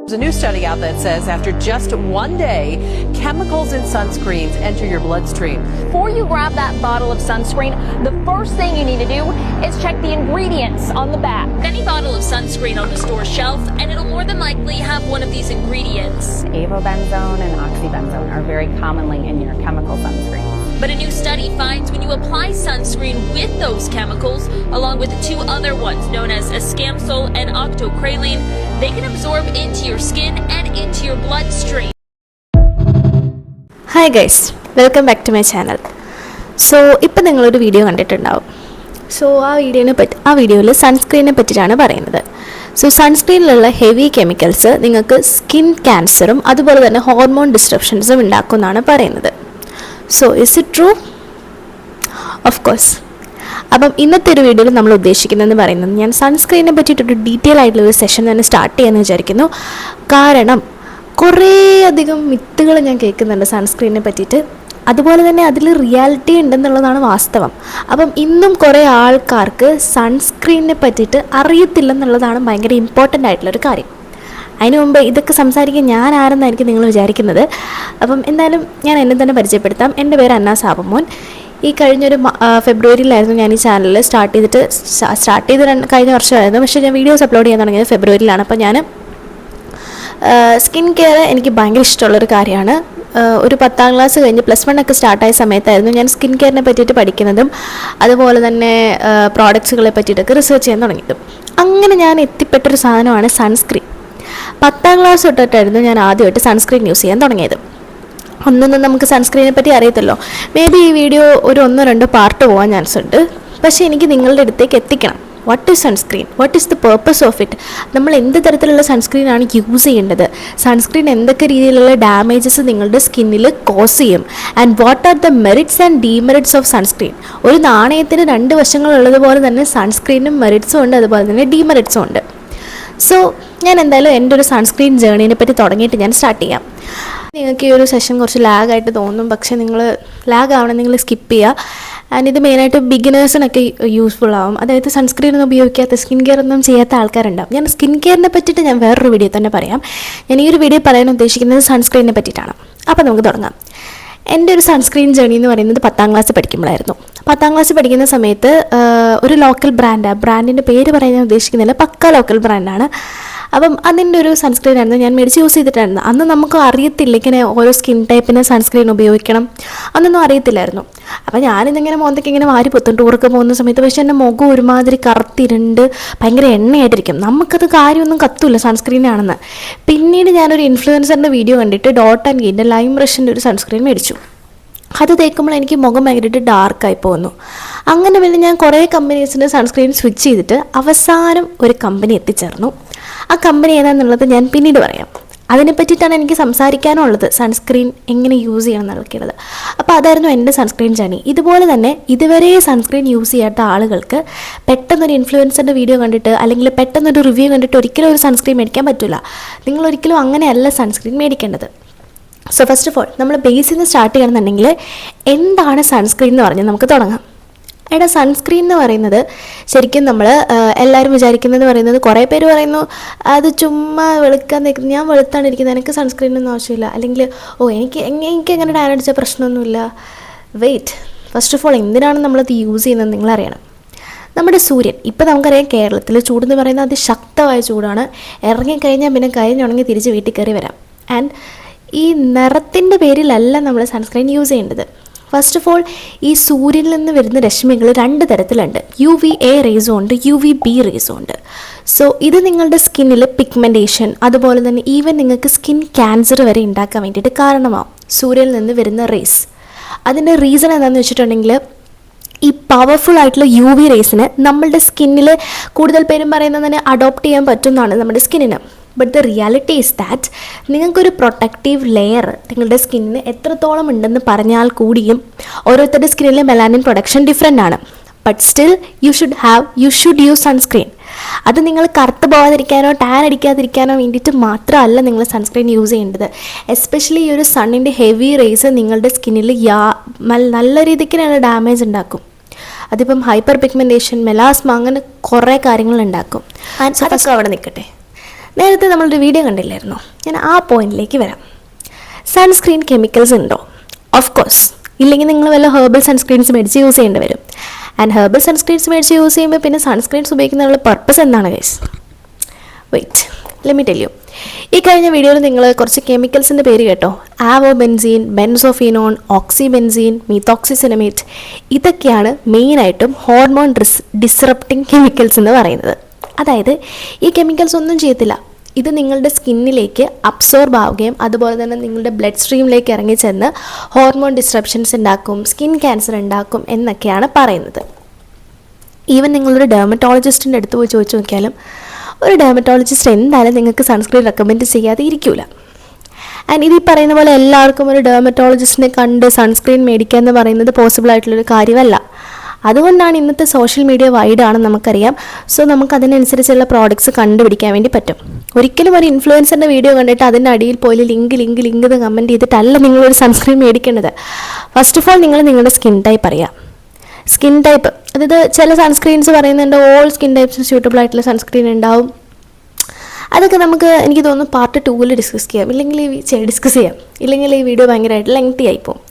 There's a new study out that says after just one day, chemicals in sunscreens enter your bloodstream. Before you grab that bottle of sunscreen, the first thing you need to do is check the ingredients on the back. Any bottle of sunscreen on the store shelf, and it'll more than likely have one of these ingredients. Avobenzone and oxybenzone are very commonly in your chemical sunscreen. But a new study finds when you apply sunscreen with those chemicals, along with the two other ones known as escamsol and octocrylene, they can absorb into your skin and into your bloodstream. Hi guys, welcome back to my channel. So, ഇപ്പോൾ നിങ്ങളൊരു video കണ്ടിട്ടുണ്ടാവും. So ആ വീഡിയോയിൽ സൺസ്ക്രീനെ പറ്റിയിട്ടാണ് പറയുന്നത്. So സൺസ്ക്രീനിലുള്ള heavy chemicals നിങ്ങൾക്ക് skin ക്യാൻസറും അതുപോലെ തന്നെ ഹോർമോൺ ഡിസ്ട്രപ്ഷൻസും ഉണ്ടാക്കുമെന്നാണ് പറയുന്നത്. So is it true? Of course. അപ്പം ഇന്നത്തെ ഒരു വീഡിയോയിൽ നമ്മൾ ഉദ്ദേശിക്കുന്നതെന്ന് പറയുന്നത്, ഞാൻ സൺസ്ക്രീനെ പറ്റിയിട്ടൊരു ഡീറ്റെയിൽ ആയിട്ടുള്ള ഒരു സെഷൻ തന്നെ സ്റ്റാർട്ട് ചെയ്യാമെന്ന് വിചാരിക്കുന്നു. കാരണം കുറേയധികം മിത്തുകൾ ഞാൻ കേൾക്കുന്നുണ്ട് സൺസ്ക്രീനെ പറ്റിയിട്ട്. അതുപോലെ തന്നെ അതിൽ റിയാലിറ്റി ഉണ്ടെന്നുള്ളതാണ് വാസ്തവം. അപ്പം ഇന്നും കുറേ ആൾക്കാർക്ക് സൺസ്ക്രീനെ പറ്റിയിട്ട് അറിയത്തില്ലെന്നുള്ളതാണ് ഭയങ്കര ഇമ്പോർട്ടൻ്റ് ആയിട്ടുള്ളൊരു കാര്യം. അതിന് മുമ്പ് ഇതൊക്കെ സംസാരിക്കാൻ ഞാൻ ആരെന്നായിരിക്കും നിങ്ങൾ വിചാരിക്കുന്നത്. അപ്പം എന്തായാലും ഞാൻ എന്നെ തന്നെ പരിചയപ്പെടുത്താം. എൻ്റെ പേര് അന്ന സാബമോൻ. ഈ കഴിഞ്ഞൊരു ഫെബ്രുവരിയിലായിരുന്നു ഞാൻ ഈ ചാനൽ സ്റ്റാർട്ട് ചെയ്ത് കഴിഞ്ഞ വർഷമായിരുന്നു. പക്ഷേ ഞാൻ വീഡിയോസ് അപ്ലോഡ് ചെയ്യാൻ തുടങ്ങിയത് ഫെബ്രുവരിയിലാണ്. അപ്പോൾ ഞാൻ സ്കിൻ കെയർ എനിക്ക് ഭയങ്കര ഇഷ്ടമുള്ളൊരു കാര്യമാണ്. ഒരു 10ാം ക്ലാസ് കഴിഞ്ഞ് +1 ഒക്കെ സ്റ്റാർട്ടായ സമയത്തായിരുന്നു ഞാൻ സ്കിൻ കെയറിനെ പറ്റിയിട്ട് പഠിക്കുന്നതും അതുപോലെ തന്നെ പ്രോഡക്ട്സുകളെ പറ്റിയിട്ടൊക്കെ റിസർച്ച് ചെയ്യാൻ തുടങ്ങിയതും. അങ്ങനെ ഞാൻ എത്തിപ്പെട്ടൊരു സാധനമാണ് സൺസ്ക്രീൻ. 10ാം ക്ലാസ് തൊട്ടിട്ടായിരുന്നു ഞാൻ ആദ്യമായിട്ട് സൺസ്ക്രീൻ യൂസ് ചെയ്യാൻ തുടങ്ങിയത്. ഒന്നൊന്നും നമുക്ക് സൺസ്ക്രീനെ പറ്റി അറിയത്തില്ലോ. മേ ബി ഈ വീഡിയോ ഒരു 1-2 പാർട്ട് പോകാൻ ചാൻസ് ഉണ്ട്. പക്ഷേ എനിക്ക് നിങ്ങളുടെ അടുത്തേക്ക് എത്തിക്കണം. What is sunscreen? What is the purpose of it? നമ്മൾ എന്ത് തരത്തിലുള്ള സൺസ്ക്രീനാണ് യൂസ് ചെയ്യേണ്ടത്? സൺസ്ക്രീൻ എന്തൊക്കെ രീതിയിലുള്ള ഡാമേജസ് നിങ്ങളുടെ സ്കിന്നിൽ കോസ് ചെയ്യും? And what are the merits and demerits of sunscreen? ഒരു നാണയത്തിന് 2 വശങ്ങളുള്ളതുപോലെ തന്നെ സൺസ്ക്രീനും മെറിറ്റ്സും ഉണ്ട്, അതുപോലെ തന്നെ ഡീമെറിറ്റ്സും ഉണ്ട്. സോ ഞാൻ എന്തായാലും എൻ്റെ ഒരു സൺസ്ക്രീൻ ജേർണീനെ പറ്റി തുടങ്ങിയിട്ട് ഞാൻ സ്റ്റാർട്ട് ചെയ്യാം. നിങ്ങൾക്ക് ഈ ഒരു സെഷൻ കുറച്ച് ലാഗായിട്ട് തോന്നും. പക്ഷേ നിങ്ങൾ ലാഗ് ആവണം, നിങ്ങൾ സ്കിപ്പ് ചെയ്യുക. ആൻഡ് ഇത് മെയിനായിട്ട് ബിഗിനേഴ്സിനൊക്കെ യൂസ്ഫുൾ ആവും. അതായത് സൺസ്ക്രീൻ ഒന്നും ഉപയോഗിക്കാത്ത, സ്കിൻ കെയർ ഒന്നും ചെയ്യാത്ത ആൾക്കാരുണ്ടാവും. ഞാൻ സ്കിൻ കെയറിനെ പറ്റിയിട്ട് ഞാൻ വേറൊരു വീഡിയോ തന്നെ പറയാം. ഞാൻ ഈ ഒരു വീഡിയോ പറയാൻ ഉദ്ദേശിക്കുന്നത് സൺസ്ക്രീനെ പറ്റിയിട്ടാണ്. അപ്പോൾ നമുക്ക് തുടങ്ങാം. എൻ്റെ ഒരു സൺസ്ക്രീൻ ജേർണി എന്ന് പറയുന്നത് 10ാം ക്ലാസ് പഠിക്കുമ്പോഴായിരുന്നു. 10ാം ക്ലാസ് പഠിക്കുന്ന സമയത്ത് ഒരു ലോക്കൽ ബ്രാൻഡിൻ്റെ പേര് പറയാൻ ഉദ്ദേശിക്കുന്നില്ല, പക്ക ലോക്കൽ ബ്രാൻഡാണ്. അപ്പം അതിൻ്റെ ഒരു സൺസ്ക്രീൻ ആയിരുന്നു ഞാൻ മേടിച്ച് യൂസ് ചെയ്തിട്ടായിരുന്നു. അന്ന് നമുക്ക് അറിയത്തില്ല ഇങ്ങനെ ഓരോ സ്കിൻ ടൈപ്പിന് സൺസ്ക്രീൻ ഉപയോഗിക്കണം, അതൊന്നും അറിയത്തില്ലായിരുന്നു. അപ്പം ഞാനിന്നിങ്ങനെ മോന്തയ്ക്ക് ഇങ്ങനെ വാരി പൊത്തും ടൂറൊക്കെ പോകുന്ന സമയത്ത്. പക്ഷേ എൻ്റെ മുഖം ഒരുമാതിരി കറുത്തിരുണ്ട് ഭയങ്കര എണ്ണയായിട്ടിരിക്കും. നമുക്കത് കാര്യമൊന്നും കത്തൂല്ല സൺസ്ക്രീനാണെന്ന്. പിന്നീട് ഞാനൊരു ഇൻഫ്ലുവൻസറിൻ്റെ വീഡിയോ കണ്ടിട്ട് ഡോട്ട്&ഗീൻ്റെ ലൈം ബ്രഷിൻ്റെ ഒരു സൺസ്ക്രീൻ മേടിച്ചു. അത് തേക്കുമ്പോൾ എനിക്ക് മുഖം ഭയങ്കരമായിട്ട് ഡാർക്കായി പോകുന്നു. അങ്ങനെ പിന്നെ ഞാൻ കുറേ കമ്പനീസിൻ്റെ സൺസ്ക്രീൻ സ്വിച്ച് ചെയ്തിട്ട് അവസാനം ഒരു കമ്പനി എത്തിച്ചേർന്നു. ആ കമ്പനി ഏതാണെന്നുള്ളത് ഞാൻ പിന്നീട് പറയാം. അതിനെ പറ്റിയിട്ടാണ് എനിക്ക് സംസാരിക്കാനുള്ളത്, സൺസ്ക്രീൻ എങ്ങനെ യൂസ് ചെയ്യണം എന്നൊക്കെയുള്ളത്. അപ്പോൾ അതായിരുന്നു എൻ്റെ സൺസ്ക്രീൻ ജേർണി. ഇതുപോലെ തന്നെ ഇതുവരെ സൺസ്ക്രീൻ യൂസ് ചെയ്യാത്ത ആളുകൾക്ക് പെട്ടെന്നൊരു ഇൻഫ്ലുവൻസറിൻ്റെ വീഡിയോ കണ്ടിട്ട് അല്ലെങ്കിൽ പെട്ടെന്നൊരു റിവ്യൂ കണ്ടിട്ട് ഒരിക്കലും ഒരു സൺസ്ക്രീൻ മേടിക്കാൻ പറ്റില്ല. നിങ്ങളൊരിക്കലും അങ്ങനെയല്ല സൺസ്ക്രീൻ മേടിക്കേണ്ടത്. സോ ഫസ്റ്റ് ഓഫ് ഓൾ നമ്മൾ ബേസിൽ നിന്ന് സ്റ്റാർട്ട് ചെയ്യണമെന്നുണ്ടെങ്കിൽ എന്താണ് സൺസ്ക്രീൻ എന്ന് പറഞ്ഞാൽ നമുക്ക് തുടങ്ങാം. എടാ, സൺസ്ക്രീൻ എന്ന് പറയുന്നത് ശരിക്കും നമ്മൾ എല്ലാവരും വിചാരിക്കുന്നത് പറയുന്നത്, കുറേ പേര് പറയുന്നു അത് ചുമ്മാ വെളുക്കാൻ നിൽക്കുന്നത്, ഞാൻ വെളുത്താണ് ഇരിക്കുന്നത്, എനിക്ക് സൺസ്ക്രീനൊന്നും ആവശ്യമില്ല, അല്ലെങ്കിൽ എനിക്ക് അങ്ങനെ ടാൻ അടിച്ച പ്രശ്നമൊന്നുമില്ല. വെയിറ്റ്, ഫസ്റ്റ് ഓഫ് ഓൾ എന്തിനാണ് നമ്മളത് യൂസ് ചെയ്യുന്നത് നിങ്ങളറിയണം. നമ്മുടെ സൂര്യൻ, ഇപ്പോൾ നമുക്കറിയാം കേരളത്തിൽ ചൂടെന്ന് പറയുന്നത് അതിശക്തമായ ചൂടാണ്. ഇറങ്ങിക്കഴിഞ്ഞാൽ പിന്നെ കഴിഞ്ഞുണങ്ങി തിരിച്ച് വീട്ടിൽ കയറി വരാം. ആൻഡ് ഈ നിറത്തിൻ്റെ പേരിലല്ല നമ്മൾ സൺസ്ക്രീൻ യൂസ് ചെയ്യേണ്ടത്. ഫസ്റ്റ് ഓഫ് ഓൾ ഈ സൂര്യനിൽ നിന്ന് വരുന്ന രശ്മികൾ 2 തരത്തിലുണ്ട്. UVA റേസും ഉണ്ട്, UVB റേസും ഉണ്ട്. സോ ഇത് നിങ്ങളുടെ സ്കിന്നിൽ പിഗ്മെൻറ്റേഷൻ, അതുപോലെ തന്നെ ഈവൻ നിങ്ങൾക്ക് സ്കിൻ ക്യാൻസർ വരെ ഉണ്ടാക്കാൻ വേണ്ടിയിട്ട് കാരണമാവും സൂര്യനിൽ നിന്ന് വരുന്ന റേസ്. അതിൻ്റെ റീസൺ എന്താണെന്ന് വെച്ചിട്ടുണ്ടെങ്കിൽ, ഈ പവർഫുൾ ആയിട്ടുള്ള UV റേസിന് നമ്മളുടെ സ്കിന്നിൽ കൂടുതൽ പേരും പറയുന്നത് തന്നെ അഡോപ്റ്റ് ചെയ്യാൻ പറ്റുന്നതാണ് നമ്മുടെ സ്കിന്നിന്. But the reality is that നിങ്ങൾക്കൊരു പ്രൊട്ടക്റ്റീവ് ലെയർ നിങ്ങളുടെ സ്കിന്നിന് എത്രത്തോളം ഉണ്ടെന്ന് പറഞ്ഞാൽ കൂടിയും ഓരോരുത്തരുടെ സ്കിന്നിലെ മെലാനിൻ പ്രൊഡക്ഷൻ ഡിഫറെൻ്റ് ആണ്. But still you should use sunscreen. അത് നിങ്ങൾ കറുത്ത് പോകാതിരിക്കാനോ ടാൻ അടിക്കാതിരിക്കാനോ വേണ്ടിയിട്ട് മാത്രമല്ല നിങ്ങൾ സൺസ്ക്രീൻ യൂസ് ചെയ്യേണ്ടത്. എസ്പെഷ്യലി ഈ ഒരു സണ്ണിൻ്റെ ഹെവി റേസ് നിങ്ങളുടെ സ്കിന്നിൽ നല്ല രീതിക്ക് തന്നെ ഡാമേജ് ഉണ്ടാക്കും. അതിപ്പം ഹൈപ്പർ പിഗ്മെൻറ്റേഷൻ, മെലാസ്മ, അങ്ങനെ കുറേ കാര്യങ്ങളുണ്ടാക്കും. അതൊക്കെ അവിടെ നിൽക്കട്ടെ. നേരത്തെ നമ്മളൊരു വീഡിയോ കണ്ടില്ലായിരുന്നോ? ഞാൻ ആ പോയിന്റിലേക്ക് വരാം. സൺസ്ക്രീൻ കെമിക്കൽസ് ഉണ്ടോ? Of course. ഇല്ലെങ്കിൽ നിങ്ങൾ വല്ല ഹെർബൽ സൺസ്ക്രീൻസ് മേടിച്ച് യൂസ് ചെയ്യേണ്ടി വരും. ആൻഡ് ഹെർബൽ സൺസ്ക്രീൻസ് മേടിച്ച് യൂസ് ചെയ്യുമ്പോൾ പിന്നെ സൺസ്ക്രീൻസ് ഉപയോഗിക്കുന്നതിനുള്ള പർപ്പസ് എന്താണ് guys? Wait, let me tell you. ഈ കഴിഞ്ഞ വീഡിയോയിൽ നിങ്ങൾ കുറച്ച് കെമിക്കൽസിൻ്റെ പേര് കേട്ടോ. ആവോബെൻസീൻ, ബെൻസോഫിനോൺ, ഓക്സിബെൻസീൻ, മീത്തോക്സിസിനമേറ്റ്. ഇതൊക്കെയാണ് മെയിനായിട്ടും ഹോർമോൺ ഡിസ്റപ്റ്റിംഗ് കെമിക്കൽസ് എന്ന് പറയുന്നത്. അതായത് ഈ കെമിക്കൽസ് ഒന്നും ചെയ്യത്തില്ല. ഇത് നിങ്ങളുടെ സ്കിന്നിലേക്ക് അബ്സോർബ് ആവുകയും അതുപോലെ തന്നെ നിങ്ങളുടെ ബ്ലഡ് സ്ട്രീമിലേക്ക് ഇറങ്ങി ചെന്ന് ഹോർമോൺ ഡിസ്റപ്ഷൻസ് ഉണ്ടാക്കും, സ്കിൻ ക്യാൻസർ ഉണ്ടാക്കും എന്നൊക്കെയാണ് പറയുന്നത്. ഈവൻ നിങ്ങളൊരു ഡെർമറ്റോളജിസ്റ്റിൻ്റെ അടുത്ത് പോയി ചോദിച്ചു നോക്കിയാലും ഒരു ഡെർമറ്റോളജിസ്റ്റ് എന്തായാലും നിങ്ങൾക്ക് സൺസ്ക്രീൻ റെക്കമെൻഡ് ചെയ്യാതെ ഇരിക്കില്ല. ആൻഡ് ഇത് ഈ പറയുന്ന പോലെ എല്ലാവർക്കും ഒരു ഡെർമറ്റോളജിസ്റ്റിനെ കണ്ട് സൺസ്ക്രീൻ മേടിക്കുക എന്ന് പറയുന്നത് പോസിബിൾ ആയിട്ടുള്ളൊരു കാര്യമല്ല. അതുകൊണ്ടാണ് ഇന്നത്തെ സോഷ്യൽ മീഡിയ വൈഡാണെന്ന് നമുക്കറിയാം. സോ നമുക്ക് അതിനനുസരിച്ചുള്ള പ്രോഡക്റ്റ്സ് കണ്ടുപിടിക്കാൻ വേണ്ടി പറ്റും. ഒരിക്കലും ഒരു ഇൻഫ്ലുവൻസറിൻ്റെ വീഡിയോ കണ്ടിട്ട് അതിൻ്റെ അടിയിൽ പോയി ലിങ്ക് എന്ന് കമൻറ്റ് ചെയ്തിട്ടല്ല നിങ്ങളൊരു സൺസ്ക്രീൻ മേടിക്കേണ്ടത്. ഫസ്റ്റ് ഓഫ് ഓൾ നിങ്ങൾ നിങ്ങളുടെ സ്കിൻ ടൈപ്പ് അറിയാം. സ്കിൻ ടൈപ്പ്, അതായത് ചില സൺസ്ക്രീൻസ് പറയുന്നുണ്ട് ഓൾ സ്കിൻ ടൈപ്സ് സ്യൂട്ടബിൾ ആയിട്ടുള്ള സൺസ്ക്രീൻ ഉണ്ടാവും. അതൊക്കെ നമുക്ക് എനിക്ക് തോന്നുന്നു പാർട്ട് 2 ഡിസ്കസ് ചെയ്യാം, ഇല്ലെങ്കിൽ ഈ വീഡിയോ ഭയങ്കരമായിട്ട് ലെങ്തി ആയിപ്പോവും.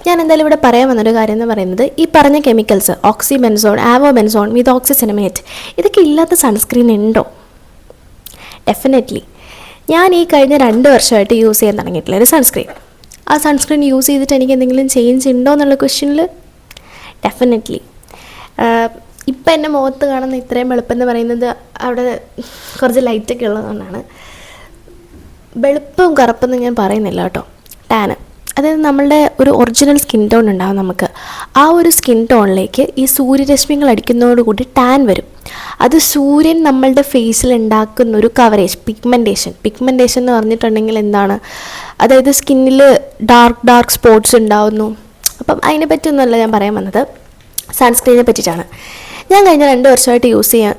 ഞാൻ എന്തായാലും ഇവിടെ പറയാൻ വന്നൊരു കാര്യം എന്ന് പറയുന്നത് ഈ പറഞ്ഞ കെമിക്കൽസ് ഓക്സിബെൻസോൺ, ആവോബെൻസോൺ, മീത്തോക്സിസിനമേറ്റ് ഇതൊക്കെ ഇല്ലാത്ത സൺസ്ക്രീൻ ഉണ്ടോ? ഡെഫിനറ്റ്ലി. ഞാൻ ഈ കഴിഞ്ഞ 2 വർഷമായിട്ട് യൂസ് ചെയ്യാൻ തുടങ്ങിയിട്ടുള്ള ഒരു സൺസ്ക്രീൻ. ആ സൺസ്ക്രീൻ യൂസ് ചെയ്തിട്ട് എനിക്ക് എന്തെങ്കിലും ചേഞ്ച് ഉണ്ടോ എന്നുള്ള ക്വസ്റ്റ്യനിൽ ഡെഫിനറ്റ്ലി. ഇപ്പം എൻ്റെ മുഖത്ത് കാണുന്ന ഇത്രയും വെളുപ്പെന്ന് പറയുന്നത് അവിടെ കുറച്ച് ലൈറ്റൊക്കെ ഉള്ളതുകൊണ്ടാണ്. വെളുപ്പും കറുപ്പെന്ന് ഞാൻ പറയുന്നില്ല കേട്ടോ, ടാന്. അതായത് നമ്മളുടെ ഒരു ഒറിജിനൽ സ്കിൻ ടോൺ ഉണ്ടാകും നമുക്ക്. ആ ഒരു സ്കിൻ ടോണിലേക്ക് ഈ സൂര്യരശ്മികൾ അടിക്കുന്നതോടുകൂടി ടാൻ വരും. അത് സൂര്യൻ നമ്മളുടെ ഫേസിൽ ഉണ്ടാക്കുന്ന ഒരു കവറേജ്, പിഗ്മെൻറ്റേഷൻ എന്ന് പറഞ്ഞിട്ടുണ്ടെങ്കിൽ എന്താണ്, അതായത് സ്കിന്നിൽ ഡാർക്ക് സ്പോട്ട്സ് ഉണ്ടാവുന്നു. അപ്പം അതിനെ പറ്റിയൊന്നുമല്ല ഞാൻ പറയാൻ വന്നത്, സൺസ്ക്രീനെ പറ്റിയിട്ടാണ്. ഞാൻ കഴിഞ്ഞ 2 വർഷമായിട്ട് യൂസ് ചെയ്യാൻ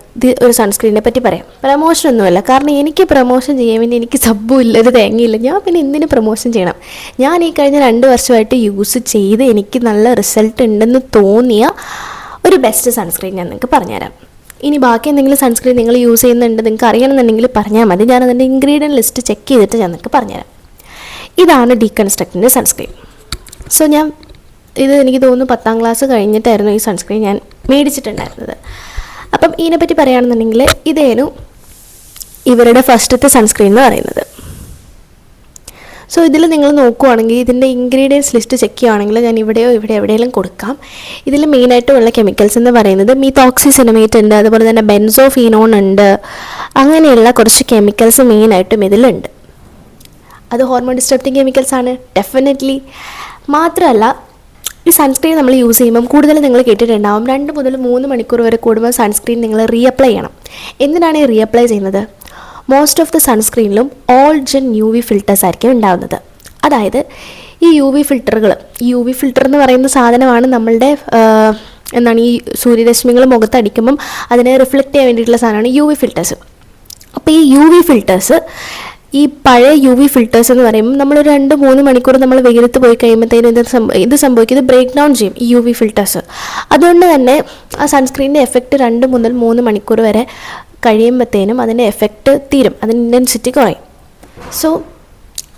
ഒരു സൺസ്ക്രീനെ പറ്റി പറയാം. പ്രമോഷനൊന്നുമല്ല, കാരണം എനിക്ക് പ്രമോഷൻ ചെയ്യാൻ വേണ്ടി എനിക്ക് സബ്ബുമില്ല, ഒരു തേങ്ങയില്ല. ഞാൻ പിന്നെ എന്തിന് പ്രമോഷൻ ചെയ്യണം? ഞാൻ ഈ കഴിഞ്ഞ 2 വർഷമായിട്ട് യൂസ് ചെയ്ത് എനിക്ക് നല്ല റിസൾട്ട് ഉണ്ടെന്ന് തോന്നിയ ഒരു ബെസ്റ്റ് സൺസ്ക്രീൻ ഞാൻ നിങ്ങൾക്ക് പറഞ്ഞുതരാം. ഇനി ബാക്കി എന്തെങ്കിലും സൺസ്ക്രീൻ നിങ്ങൾ യൂസ് ചെയ്യുന്നുണ്ട് നിങ്ങൾക്ക് അറിയണമെന്നുണ്ടെങ്കിൽ പറഞ്ഞാൽ മതി. ഞാൻ അതിൻ്റെ ഇൻഗ്രീഡിയൻറ്റ് ലിസ്റ്റ് ചെക്ക് ചെയ്തിട്ട് ഞാൻ നിങ്ങൾക്ക് പറഞ്ഞുതരാം. ഇതാണ് ഡീകൺസ്ട്രക്റ്റിൻ്റെ സൺസ്ക്രീൻ. സോ ഇത് എനിക്ക് തോന്നുന്നു 10ാം ക്ലാസ് കഴിഞ്ഞിട്ടായിരുന്നു ഈ സൺസ്ക്രീൻ ഞാൻ മേടിച്ചിട്ടുണ്ടായിരുന്നത്. അപ്പം ഇതിനെപ്പറ്റി പറയുകയാണെന്നുണ്ടെങ്കിൽ ഇതേനു ഇവരുടെ ഫസ്റ്റത്തെ സൺസ്ക്രീൻ എന്ന് പറയുന്നത്. സോ ഇതിൽ നിങ്ങൾ നോക്കുവാണെങ്കിൽ ഇതിൻ്റെ ഇൻഗ്രീഡിയൻസ് ലിസ്റ്റ് ചെക്ക് ചെയ്യുകയാണെങ്കിൽ ഞാൻ ഇവിടെ എവിടെയെങ്കിലും കൊടുക്കാം. ഇതിൽ മെയിനായിട്ടുള്ള കെമിക്കൽസ് എന്ന് പറയുന്നത് മീത്തോക്സിസിനമേറ്റ് ഉണ്ട്, അതുപോലെ തന്നെ ബെൻസോഫിനോൺ ഉണ്ട്. അങ്ങനെയുള്ള കുറച്ച് കെമിക്കൽസ് മെയിനായിട്ടും ഇതിലുണ്ട്. അത് ഹോർമോൺ ഡിസ്ട്രപ്റ്റിംഗ് കെമിക്കൽസാണ് ഡെഫിനറ്റ്ലി. മാത്രമല്ല ഈ സൺസ്ക്രീൻ നമ്മൾ യൂസ് ചെയ്യുമ്പം കൂടുതൽ നിങ്ങൾ കേട്ടിട്ടുണ്ടാവും 2 മുതൽ 3 മണിക്കൂർ വരെ കൂടുമ്പോൾ സൺസ്ക്രീൻ നിങ്ങൾ റീഅപ്ലൈ ചെയ്യണം. എന്തിനാണ് ഈ റീഅപ്ലൈ ചെയ്യുന്നത്? മോസ്റ്റ് ഓഫ് ദ സൺസ്ക്രീനിലും ഓൾ ജെൻ UV ഫിൽറ്റേഴ്സ് ആയിരിക്കും ഉണ്ടാകുന്നത്. അതായത് ഈ UV ഫിൽറ്റർ എന്ന് പറയുന്ന സാധനമാണ് നമ്മളുടെ ഈ സൂര്യരശ്മികൾ മുഖത്തടിക്കുമ്പം അതിനെ റിഫ്ലക്റ്റ് ചെയ്യാൻ വേണ്ടിയിട്ടുള്ള സാധനമാണ് UV ഫിൽറ്റേഴ്സ്. അപ്പോൾ ഈ UV ഫിൽറ്റേഴ്സ്, ഈ പഴയ UV ഫിൽറ്റേഴ്സ് എന്ന് പറയുമ്പോൾ നമ്മളൊരു 2-3 മണിക്കൂർ നമ്മൾ വെയിലത്ത് പോയി കഴിയുമ്പോഴത്തേനും ഇത് സംഭവിക്കുന്നത് ബ്രേക്ക് ഡൗൺ ചെയ്യും ഈ UV ഫിൽറ്റേഴ്സ്. അതുകൊണ്ട് തന്നെ ആ സൺസ്ക്രീനിൻ്റെ എഫക്റ്റ് 2 മുതൽ 3 മണിക്കൂർ വരെ കഴിയുമ്പോഴത്തേനും അതിൻ്റെ എഫക്റ്റ് തീരും, അതിൻ്റെ ഇൻറ്റൻസിറ്റി കുറയും. So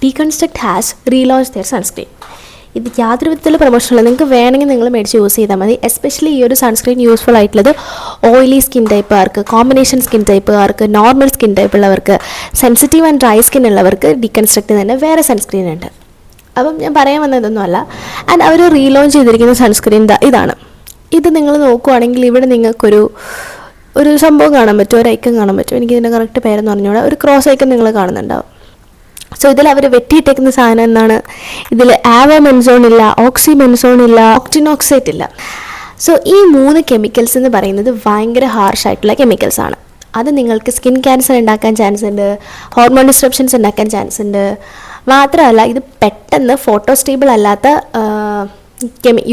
Deconstruct has relaunch their sunscreen. ഇത് യാതൊരു വിധത്തിലുള്ള പ്രൊമോഷനല്ല, നിങ്ങൾക്ക് വേണമെങ്കിൽ നിങ്ങൾ മേടിച്ച് യൂസ് ചെയ്താൽ മതി. എസ്പെഷ്യലി ഈ ഒരു സൺസ്ക്രീൻ യൂസ്ഫുൾ ആയിട്ടുള്ളത് ഓയിലി സ്കിൻ ടൈപ്പുകാർക്ക്, കോമ്പിനേഷൻ സ്കിൻ ടൈപ്പുകാർക്ക്, നോർമൽ സ്കിൻ ടൈപ്പ് ഉള്ളവർക്ക്, സെൻസിറ്റീവ് ആൻഡ് ഡ്രൈ സ്കിൻ ഉള്ളവർക്ക് ഡീകൺസ്ട്രക്ട് തന്നെ വേറെ സൺസ്ക്രീൻ ഉണ്ട്. അപ്പം ഞാൻ പറയാൻ വന്നതൊന്നുമല്ല. ആൻഡ് അവർ റീലോഞ്ച് ചെയ്തിരിക്കുന്ന സൺസ്ക്രീൻ ഇതാണ്. ഇത് നിങ്ങൾ നോക്കുവാണെങ്കിൽ ഇവിടെ നിങ്ങൾക്കൊരു സംഭവം കാണാൻ പറ്റും, ഒരു ഐക്കൺ കാണാൻ പറ്റും. എനിക്കിതിൻ്റെ കറക്റ്റ് പേരെന്ന് പറഞ്ഞുകൂടാ, ഒരു ക്രോസ് ഐക്കൺ നിങ്ങൾ കാണുന്നുണ്ടാവും. സോ ഇതിൽ അവർ വെട്ടിയിട്ടേക്കുന്ന സാധനം എന്താണ്? ഇതിൽ ആവോബെൻസോൺ ഇല്ല, ഓക്സിബെൻസോൺ ഇല്ല, ഒക്ടിനോക്സേറ്റ് ഇല്ല. സോ ഈ 3 കെമിക്കൽസ് എന്ന് പറയുന്നത് ഭയങ്കര ഹാർഷായിട്ടുള്ള കെമിക്കൽസാണ്. അത് നിങ്ങൾക്ക് സ്കിൻ ക്യാൻസർ ഉണ്ടാക്കാൻ ചാൻസ് ഉണ്ട്, ഹോർമോൺ ഡിസ്ട്രപ്ഷൻസ് ഉണ്ടാക്കാൻ ചാൻസ് ഉണ്ട്. മാത്രമല്ല ഇത് പെട്ടെന്ന് ഫോട്ടോ സ്റ്റേബിൾ അല്ലാത്ത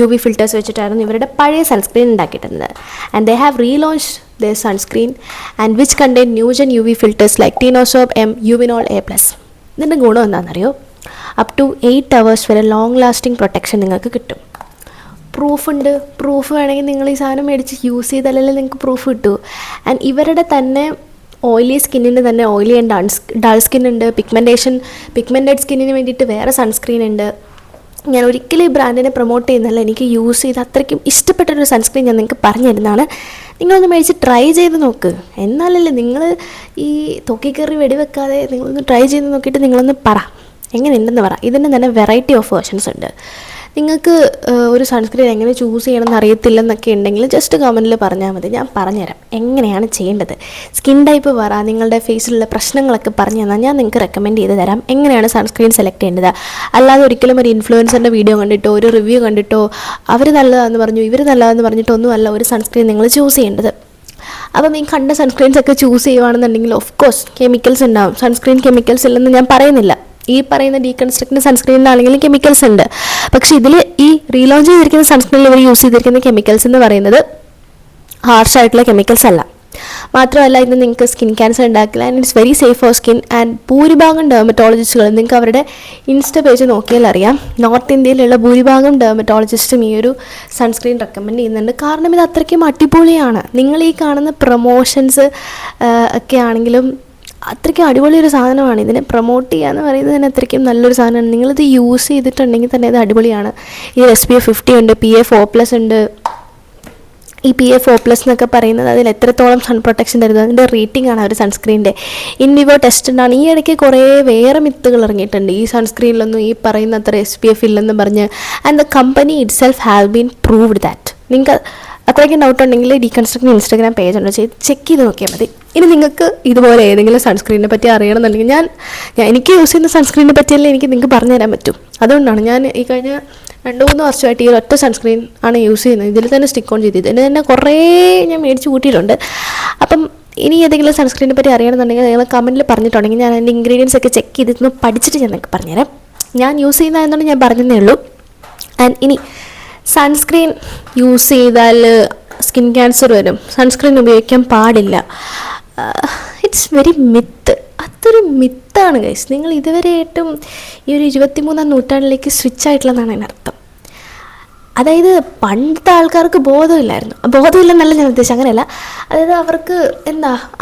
UV ഫിൽറ്റേഴ്സ് വെച്ചിട്ടായിരുന്നു ഇവരുടെ പഴയ സൺസ്ക്രീൻ ഉണ്ടാക്കിയിട്ടുണ്ട്. And they have relaunch their sunscreen and which contain new gen UV filters like Tinosorb M, Uvinol A+. ഇതിൻ്റെ ഗുണം എന്താണെന്നറിയോ? അപ് ടു 8 hours വരെ ലോങ് ലാസ്റ്റിംഗ് പ്രൊട്ടക്ഷൻ നിങ്ങൾക്ക് കിട്ടും. പ്രൂഫ് വേണമെങ്കിൽ നിങ്ങൾ ഈ സാധനം മേടിച്ച് യൂസ് ചെയ്താലല്ലേ നിങ്ങൾക്ക് പ്രൂഫ് കിട്ടൂ. ആൻഡ് ഇവരുടെ തന്നെ ഓയിലി സ്കിന്നിന് തന്നെ ഓയിലി ആൻഡ് ഡൾ സ്കിൻ ഉണ്ട്, പിഗ്മെൻറ്റഡ് സ്കിന്നിന് വേണ്ടിയിട്ട് വേറെ സൺസ്ക്രീൻ ഉണ്ട്. ഞാൻ ഒരിക്കലും ഈ ബ്രാൻഡിനെ പ്രൊമോട്ട് ചെയ്യുന്നല്ല, എനിക്ക് യൂസ് ചെയ്ത് അത്രയ്ക്കും ഇഷ്ടപ്പെട്ടൊരു സൺസ്ക്രീൻ ഞാൻ നിങ്ങൾക്ക് പറഞ്ഞു തരുന്നതാണ്. നിങ്ങളൊന്ന് മേടിച്ച് ട്രൈ ചെയ്ത് നോക്ക്. എന്നാലല്ലേ നിങ്ങൾ ഈ തൊക്കി കയറി വെടിവെക്കാതെ നിങ്ങളൊന്ന് ട്രൈ ചെയ്ത് നോക്കിയിട്ട് നിങ്ങളൊന്ന് പറ എങ്ങനെയുണ്ടെന്ന് പറ. ഇതിന് തന്നെ വെറൈറ്റി ഓഫ് വേർഷൻസ് ഉണ്ട്. നിങ്ങൾക്ക് ഒരു സൺസ്ക്രീൻ എങ്ങനെ ചൂസ് ചെയ്യണമെന്ന് അറിയത്തില്ലെന്നൊക്കെ ഉണ്ടെങ്കിൽ ജസ്റ്റ് കമൻറ്റിൽ പറഞ്ഞാൽ മതി, ഞാൻ പറഞ്ഞുതരാം എങ്ങനെയാണ് ചെയ്യേണ്ടത്. സ്കിൻ ടൈപ്പ് പറ, നിങ്ങളുടെ ഫേസിലുള്ള പ്രശ്നങ്ങളൊക്കെ പറഞ്ഞു തന്നാൽ ഞാൻ നിങ്ങൾക്ക് റെക്കമെൻഡ് ചെയ്ത് തരാം എങ്ങനെയാണ് സൺസ്ക്രീൻ സെലക്ട് ചെയ്യേണ്ടത്. അല്ലാതെ ഒരിക്കലും ഒരു ഇൻഫ്ലുവൻസറിൻ്റെ വീഡിയോ കണ്ടിട്ടോ ഒരു റിവ്യൂ കണ്ടിട്ടോ അവർ നല്ലതാണെന്ന് പറഞ്ഞു ഇവർ നല്ലതാണെന്ന് പറഞ്ഞിട്ടൊന്നുമല്ല ഒരു സൺസ്ക്രീൻ നിങ്ങൾ ചൂസ് ചെയ്യേണ്ടത്. അപ്പം ഈ കണ്ട സൺസ്ക്രീൻസ് ഒക്കെ ചൂസ് ചെയ്യുകയാണെന്നുണ്ടെങ്കിൽ ഓഫ് കോഴ്സ് കെമിക്കൽസ് ഉണ്ടാവും. സൺസ്ക്രീൻ കെമിക്കൽസ് ഇല്ലെന്ന് ഞാൻ പറയുന്നില്ല. ഈ പറയുന്ന ഡീകൺസ്ട്രക്റ്റിൻ്റെ സൺസ്ക്രീനിലാണെങ്കിലും കെമിക്കൽസ് ഉണ്ട്. പക്ഷേ ഇതിൽ ഈ റീലോഞ്ച് ചെയ്തിരിക്കുന്ന സൺസ്ക്രീനിൽ ഇവർ യൂസ് ചെയ്തിരിക്കുന്ന കെമിക്കൽസ് എന്ന് പറയുന്നത് ഹാർഷായിട്ടുള്ള കെമിക്കൽസ് അല്ല. മാത്രമല്ല ഇത് നിങ്ങൾക്ക് സ്കിൻ ക്യാൻസർ ഉണ്ടാക്കില്ല. And it's very safe four skin. And ഭൂരിഭാഗം ഡെർമറ്റോളജിസ്റ്റുകൾ നിങ്ങൾക്ക് അവരുടെ ഇൻസ്റ്റ പേജ് നോക്കിയാൽ അറിയാം, നോർത്ത് ഇന്ത്യയിലുള്ള ഭൂരിഭാഗം ഡെർമറ്റോളജിസ്റ്റും ഈ ഒരു സൺസ്ക്രീൻ റെക്കമെൻഡ് ചെയ്യുന്നുണ്ട്. കാരണം ഇത് അത്രയ്ക്കും അടിപൊളിയാണ്. നിങ്ങൾ ഈ കാണുന്ന പ്രൊമോഷൻസ് ഒക്കെ ആണെങ്കിലും അത്രയ്ക്കും അടിപൊളിയൊരു സാധനമാണ്. ഇതിനെ പ്രൊമോട്ട് ചെയ്യുക എന്ന് പറയുന്നത് തന്നെ അത്രയ്ക്കും നല്ലൊരു സാധനമാണ്. നിങ്ങളിത് യൂസ് ചെയ്തിട്ടുണ്ടെങ്കിൽ തന്നെ ഇത് അടിപൊളിയാണ്. ഇതിൽ SPF 50 ഉണ്ട്, PA4+ ഉണ്ട്. ഈ PA4+ എന്നൊക്കെ പറയുന്നത് അതിൽ എത്രത്തോളം സൺ പ്രൊട്ടക്ഷൻ തരുന്നത് അതിൻ്റെ റേറ്റിംഗ് ആണ് ഒരു സൺസ്ക്രീനിൻ്റെ. ഇൻ വിവോ ടെസ്റ്റഡ് ആണ്. ഈ ഇടയ്ക്ക് കുറേ വേറെ മിത്തുകൾ ഇറങ്ങിയിട്ടുണ്ട്. ഈ സൺസ്ക്രീനിലൊന്നും ഈ പറയുന്ന അത്ര SPF ഇല്ലെന്ന് പറഞ്ഞ്. And the company it self have been proved that. നിങ്ങൾക്ക് അത്രയ്ക്കും ഡൗട്ട് ഉണ്ടെങ്കിൽ ഡീകൺസ്ട്രക്റ്റ് ഇൻസ്റ്റാഗ്രാം പേജ് ഉണ്ട്, ചെക്ക് ചെയ്ത് നോക്കിയാൽ മതി. ഇനി നിങ്ങൾക്ക് ഇതുപോലെ ഏതെങ്കിലും സൺസ്ക്രീനിനെ പറ്റി അറിയണമെന്നുണ്ടെങ്കിൽ ഞാൻ എനിക്ക് യൂസ് ചെയ്യുന്ന സൺസ്ക്രീനിനെ പറ്റിയല്ലേ എനിക്ക് നിങ്ങൾക്ക് പറഞ്ഞു തരാൻ പറ്റും. അതുകൊണ്ടാണ് ഞാൻ ഈ കഴിഞ്ഞ 2-3 വർഷമായിട്ട് ഈ ഒറ്റ സൺസ്ക്രീൻ ആണ് യൂസ് ചെയ്യുന്നത്. ഇതിൽ തന്നെ സ്റ്റിക്ക് ഓൺ ചെയ്തത്. ഇതിന് തന്നെ കുറേ ഞാൻ മേടിച്ച് കൂട്ടിയിട്ടുണ്ട്. അപ്പം ഇനി ഏതെങ്കിലും സൺസ്ക്രീനെ പറ്റി അറിയണമെന്നുണ്ടെങ്കിൽ നിങ്ങൾ കമൻറ്റിൽ പറഞ്ഞിട്ടുണ്ടെങ്കിൽ ഞാൻ അതിൻ്റെ ഇൻഗ്രീഡിയൻസ് ഒക്കെ ചെക്ക് ചെയ്തിട്ട് പഠിച്ചിട്ട് ഞാൻ നിങ്ങൾക്ക് പറഞ്ഞുതരാം. ഞാൻ യൂസ് ചെയ്യുന്നതെന്നുകൊണ്ട് ഞാൻ പറഞ്ഞതേ ഉള്ളൂ. ആൻഡ് ഇനി സൺസ്ക്രീൻ യൂസ് ചെയ്താൽ സ്കിൻ ക്യാൻസർ വരും, സൺസ്ക്രീൻ ഉപയോഗിക്കാൻ പാടില്ല, ഇറ്റ്സ് വെരി മിത്ത്. അതൊരു മിത്താണ് ഗൈസ്. നിങ്ങൾ ഇതുവരെയായിട്ടും ഈ ഒരു 23-ാം നൂറ്റാണ്ടിലേക്ക് സ്വിച്ച് ആയിട്ടുള്ളതാണ് അതിനർത്ഥം. അതായത് പണ്ടത്തെ ആൾക്കാർക്ക് ബോധമില്ലെന്നല്ല ഞാൻ ഉദ്ദേശിച്ചത്, അങ്ങനെയല്ല. അതായത് അവർക്ക്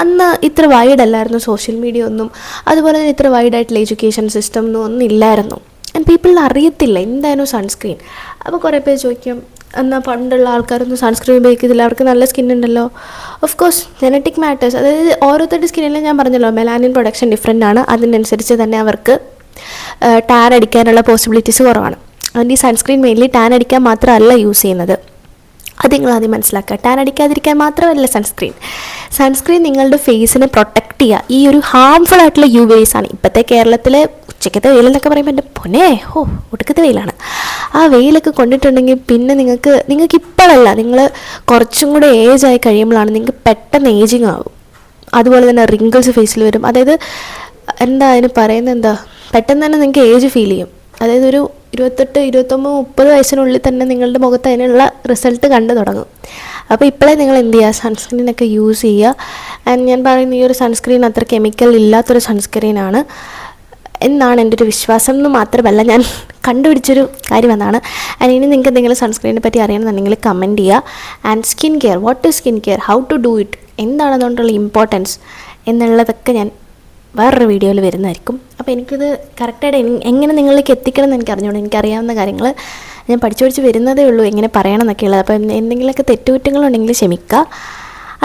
അന്ന് ഇത്ര വൈഡ് അല്ലായിരുന്നു സോഷ്യൽ മീഡിയ ഒന്നും, അതുപോലെ തന്നെ ഇത്ര വൈഡായിട്ടുള്ള എഡ്യൂക്കേഷൻ സിസ്റ്റം ഒന്നും ഇല്ലായിരുന്നു. ആൻഡ് പീപ്പിളിന് അറിയത്തില്ല എന്തായിരുന്നു സൺസ്ക്രീൻ. അപ്പോൾ കുറേ പേര് ചോദിക്കും, എന്നാൽ പണ്ടുള്ള ആൾക്കാരൊന്നും സൺസ്ക്രീൻ ഉപയോഗിക്കുന്നില്ല, അവർക്ക് നല്ല സ്കിൻ ഉണ്ടല്ലോ. Of course genetic matters. അതായത് ഓരോരുത്തരുടെ സ്കിന്നിലും ഞാൻ പറഞ്ഞല്ലോ മെലാനിൻ പ്രൊഡക്ഷൻ ഡിഫറെൻ്റ് ആണ്. അതിനനുസരിച്ച് തന്നെ അവർക്ക് ടാൻ അടിക്കാനുള്ള പോസിബിലിറ്റീസ് കുറവാണ്. അതുകൊണ്ട് ഈ സൺസ്ക്രീൻ മെയിൻലി ടാൻ അടിക്കാൻ മാത്രമല്ല യൂസ് ചെയ്യുന്നത്. അത് നിങ്ങൾ ആദ്യം മനസ്സിലാക്കുക. ടാൻ അടിക്കാതിരിക്കാൻ മാത്രമല്ല സൺസ്ക്രീൻ നിങ്ങളുടെ ഫേസിനെ പ്രൊട്ടക്റ്റ് ചെയ്യുക. ഈ ഒരു ഹാംഫുൾ ആയിട്ടുള്ള UV ആണ്. ഇപ്പോഴത്തെ കേരളത്തിലെ ഉച്ചക്കത്തെ വെയിലെന്നൊക്കെ പറയുമ്പോൾ എൻ്റെ പൊന്നേ ഒടുക്കത്തെ വെയിലാണ്. ആ വെയിലൊക്കെ കൊണ്ടിട്ടുണ്ടെങ്കിൽ പിന്നെ നിങ്ങൾക്ക് ഇപ്പോഴല്ല, നിങ്ങൾ കുറച്ചും കൂടെ ഏജ് ആയി കഴിയുമ്പോഴാണ് നിങ്ങൾക്ക് പെട്ടെന്ന് ഏജിങ് ആവും. അതുപോലെ തന്നെ റിങ്കിൾസ് ഫേസിൽ വരും. അതായത് അതിന് പറയുന്നത് പെട്ടെന്ന് തന്നെ നിങ്ങൾക്ക് ഏജ് ഫീൽ ചെയ്യും. അതായത് ഒരു 28, 29, 30 വയസ്സിനുള്ളിൽ തന്നെ നിങ്ങളുടെ മുഖത്ത് അതിനുള്ള റിസൾട്ട് കണ്ടു തുടങ്ങും. അപ്പോൾ ഇപ്പോഴേ നിങ്ങൾ എന്ത് ചെയ്യുക, സൺസ്ക്രീനൊക്കെ യൂസ് ചെയ്യുക. ആൻഡ് ഞാൻ പറയുന്ന ഈ ഒരു സൺസ്ക്രീൻ അത്ര കെമിക്കൽ ഇല്ലാത്തൊരു സൺസ്ക്രീനാണ് എന്നാണ് എൻ്റെ ഒരു വിശ്വാസം. എന്ന് മാത്രമല്ല ഞാൻ കണ്ടുപിടിച്ചൊരു കാര്യം എന്നാണ്. ആൻഡ് ഇനി നിങ്ങൾക്ക് എന്തെങ്കിലും സൺസ്ക്രീനെ പറ്റി അറിയണമെന്നുണ്ടെങ്കിൽ കമൻറ്റ് ചെയ്യുക. And skin care, what is skin care, how to do it, എന്താണ് അതുകൊണ്ടുള്ള ഇമ്പോർട്ടൻസ് എന്നുള്ളതൊക്കെ ഞാൻ വേറൊരു വീഡിയോയിൽ വരുന്നതായിരിക്കും. അപ്പോൾ എനിക്കിത് കറക്റ്റായിട്ട് എങ്ങനെ നിങ്ങളിലേക്ക് എത്തിക്കണം എന്ന് എനിക്ക് അറിഞ്ഞുകൊണ്ട് എനിക്കറിയാവുന്ന കാര്യങ്ങൾ ഞാൻ പഠിച്ചു വരുന്നതേ ഉള്ളൂ എങ്ങനെ പറയണം എന്നൊക്കെയുള്ളത്. അപ്പോൾ എന്തെങ്കിലുമൊക്കെ തെറ്റുകുറ്റങ്ങളുണ്ടെങ്കിൽ ക്ഷമിക്കുക.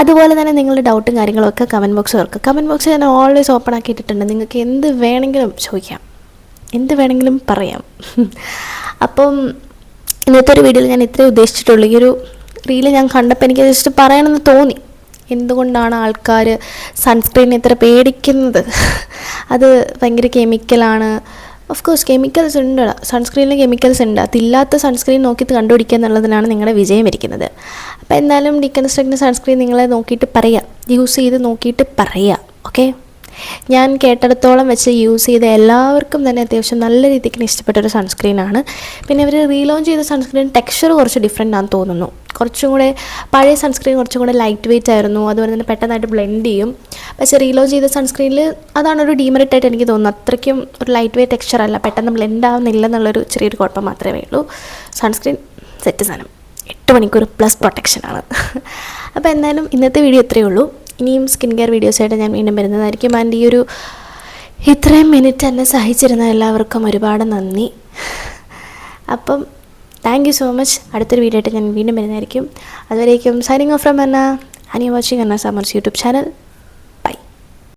അതുപോലെ തന്നെ നിങ്ങളുടെ ഡൗട്ടും കാര്യങ്ങളൊക്കെ കമൻറ്റ് ബോക്സ് ഓർക്കുക. കമൻറ്റ് ബോക്സ് ഞാൻ ഓൾവേസ് ഓപ്പൺ ആക്കിയിട്ടിട്ടുണ്ട്. നിങ്ങൾക്ക് എന്ത് വേണമെങ്കിലും ചോദിക്കാം, എന്ത് വേണമെങ്കിലും പറയാം. അപ്പം ഇന്നത്തെ ഒരു വീഡിയോയിൽ ഞാൻ ഇത്രേ ഉദ്ദേശിച്ചിട്ടുള്ളൂ. ഈ ഒരു റീല് ഞാൻ കണ്ടപ്പോൾ എനിക്ക് ജസ്റ്റ് പറയണമെന്ന് തോന്നി. എന്തുകൊണ്ടാണ് ആൾക്കാർ സൺസ്ക്രീൻ ഇത്ര പേടിക്കുന്നത്? അത് ഭയങ്കര കെമിക്കലാണ്. ഓഫ് കോഴ്സ് കെമിക്കൽസ് ഉണ്ട്, സൺസ്ക്രീനിൽ കെമിക്കൽസ് ഉണ്ട്. അതില്ലാത്ത സൺസ്ക്രീൻ നോക്കിയിട്ട് കണ്ടുപിടിക്കുക എന്നുള്ളതിനാണ് നിങ്ങളുടെ വിജയം ഇരിക്കുന്നത്. അപ്പോൾ എന്തായാലും ഡീകൺസ്ട്രക്റ്റിൻ്റെ സൺസ്ക്രീൻ നിങ്ങളെ നോക്കിയിട്ട് പറയുക, യൂസ് ചെയ്ത് നോക്കിയിട്ട് പറയുക. ഓക്കെ, ഞാൻ കേട്ടിടത്തോളം വെച്ച് യൂസ് ചെയ്ത എല്ലാവർക്കും തന്നെ അത്യാവശ്യം നല്ല രീതിക്ക് ഇഷ്ടപ്പെട്ടൊരു സൺസ്ക്രീനാണ്. പിന്നെ ഇവർ റീലോഞ്ച് ചെയ്ത സൺസ്ക്രീൻ ടെക്സ്ചർ കുറച്ച് ഡിഫറെൻ്റ് ആണെന്ന് തോന്നുന്നു. കുറച്ചും കൂടെ പഴയ സൺസ്ക്രീൻ കുറച്ചും കൂടെ ലൈറ്റ് വെയിറ്റ് ആയിരുന്നു, അതുപോലെ തന്നെ പെട്ടെന്നായിട്ട് ബ്ലെൻഡ് ചെയ്യും. പക്ഷേ റീലോഞ്ച് ചെയ്ത സൺസ്ക്രീനിൽ അതാണൊരു ഡീമെറിറ്റ് ആയിട്ട് എനിക്ക് തോന്നുന്നു. അത്രയ്ക്കും ഒരു ലൈറ്റ് വെയിറ്റ് ടെക്സ്ചർ അല്ല, പെട്ടെന്ന് ബ്ലെൻഡ് ആവുന്നില്ല എന്നുള്ളൊരു ചെറിയൊരു കുഴപ്പം മാത്രമേ ഉള്ളൂ. സൺസ്ക്രീൻ സെറ്റ് സാധനം, 8 മണിക്കൂർ പ്ലസ് പ്രൊട്ടക്ഷനാണ്. അപ്പോൾ എന്തായാലും ഇന്നത്തെ വീഡിയോ ഇത്രയേ ഉള്ളൂ. ഇനിയും സ്കിൻ കെയർ വീഡിയോസായിട്ട് ഞാൻ വീണ്ടും വരുന്നതായിരിക്കും. ആൻഡ് ഈ ഒരു ഇത്രയും മിനിറ്റ് എന്നെ സഹിച്ചിരുന്ന എല്ലാവർക്കും ഒരുപാട് നന്ദി. അപ്പം താങ്ക് യു സോ മച്ച്. അടുത്തൊരു വീഡിയോ ആയിട്ട് ഞാൻ വീണ്ടും വരുന്നതായിരിക്കും. അതുവരേക്കും signing off from Anna, and you watching Anna Summers YouTube channel.